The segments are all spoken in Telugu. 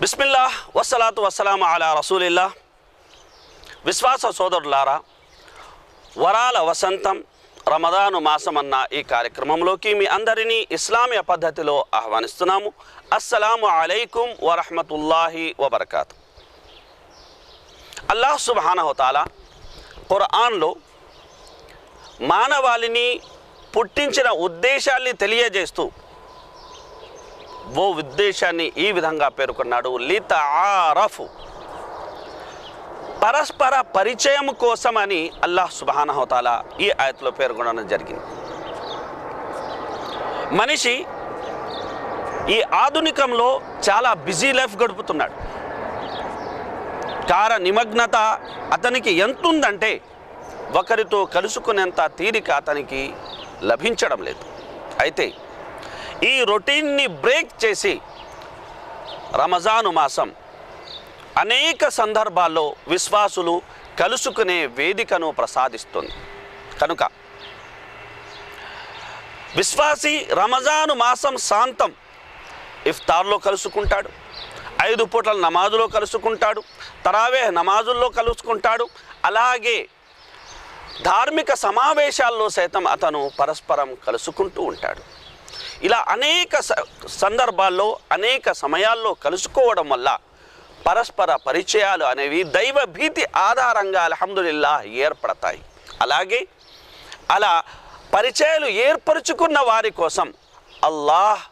బిస్మిల్లాహ్ వస్సలాతు వస్సలాము అలా రసూలిల్లా. విశ్వాస సోదరులారా, వరాల వసంతం రమదాను మాసమన్న ఈ కార్యక్రమంలోకి మీ అందరినీ ఇస్లామీయ పద్ధతిలో ఆహ్వానిస్తున్నాము. అస్సలాము అలైకుం వరహ్మతుల్లాహి వబర్కాతు. అల్లాహ్ సుబ్హానహు తఆలా ఖురాన్లో మానవాళిని పుట్టించిన ఉద్దేశాన్ని తెలియజేస్తూ ఓ ఉద్దేశాన్ని ఈ విధంగా పేర్కొన్నాడు, లితఆరఫు, పరస్పర పరిచయం కోసమని అల్లాహ్ సుబ్హానహు తఆలా ఈ ఆయత్లో పేర్కొనడం జరిగింది. మనిషి ఈ ఆధునికంలో చాలా బిజీ లైఫ్ గడుపుతున్నాడు. నిమగ్నత అతనికి ఎంతుందంటే ఒకరితో కలుసుకునేంత తీరిక అతనికి లభించడం లేదు. అయితే ఈ రొటీన్ని బ్రేక్ చేసి రమజాను మాసం అనేక సందర్భాల్లో విశ్వాసులు కలుసుకునే వేదికను ప్రసాదిస్తుంది. కనుక విశ్వాసి రమజాను మాసం శాంతం ఇఫ్తార్లో కలుసుకుంటాడు, 5 పూటల నమాజులో కలుసుకుంటాడు, తరావేహ్ నమాజుల్లో కలుసుకుంటాడు, అలాగే ధార్మిక సమావేశాల్లో సైతం అతను పరస్పరం కలుసుకుంటూ ఉంటాడు. ఇలా అనేక సందర్భాల్లో అనేక సమయాల్లో కలుసుకోవడం వల్ల పరస్పర పరిచయాలు అనేవి దైవ భీతి ఆధారంగా అల్హమ్దులిల్లాహ్ ఏర్పడతాయి. అలాగే అలా పరిచయాలు ఏర్పరుచుకున్న వారి కోసం అల్లాహ్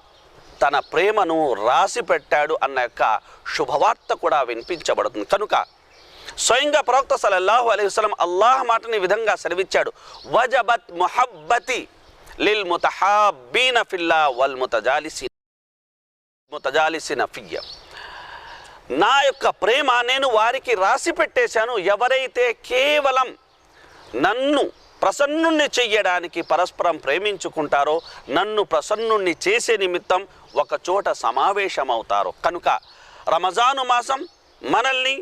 తన ప్రేమను రాసి పెట్టాడు అన్న యొక్క శుభవార్త కూడా వినిపించబడుతుంది. కనుక స్వయంగా ప్రవక్త సల్లల్లాహు అలైహి వసల్లం అల్లాహ్ మాటని విధంగా సెలవిచ్చాడు, వజబత్ ముహబ్బతి లిల్ ముతహాబ్బీన ఫిల్లా వల్ ముతజాలిసిన ఫియ్య. నా యొక్క ప్రేమ నేను వారికి రాసి పెట్టేశాను, ఎవరైతే కేవలం నన్ను ప్రసన్నుణ్ణి చెయ్యడానికి పరస్పరం ప్రేమించుకుంటారో, నన్ను ప్రసన్నుణ్ణి చేసే నిమిత్తం ఒక చోట సమావేశమవుతారో. కనుక రమజాను మాసం మనల్ని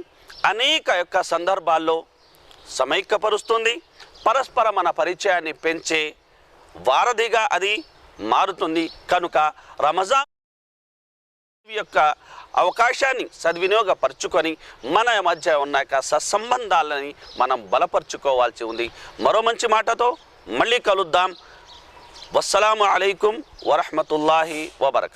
అనేక యొక్క సందర్భాల్లో సమైక్యపరుస్తుంది, పరస్పర మన పరిచయాన్ని పెంచే వారధిగా అది మారుతుంది. కనుక రమజాన్ యొక్క అవకాశాన్ని సద్వినియోగపరుచుకొని మన మధ్య ఉన్న యొక్క సత్సంబంధాలని మనం బలపరుచుకోవాల్సి ఉంది. మరో మంచి మాటతో మళ్ళీ కలుద్దాం. వస్సలాము అలైకుం వరహ్మతుల్లాహి వబర్కాతుహు.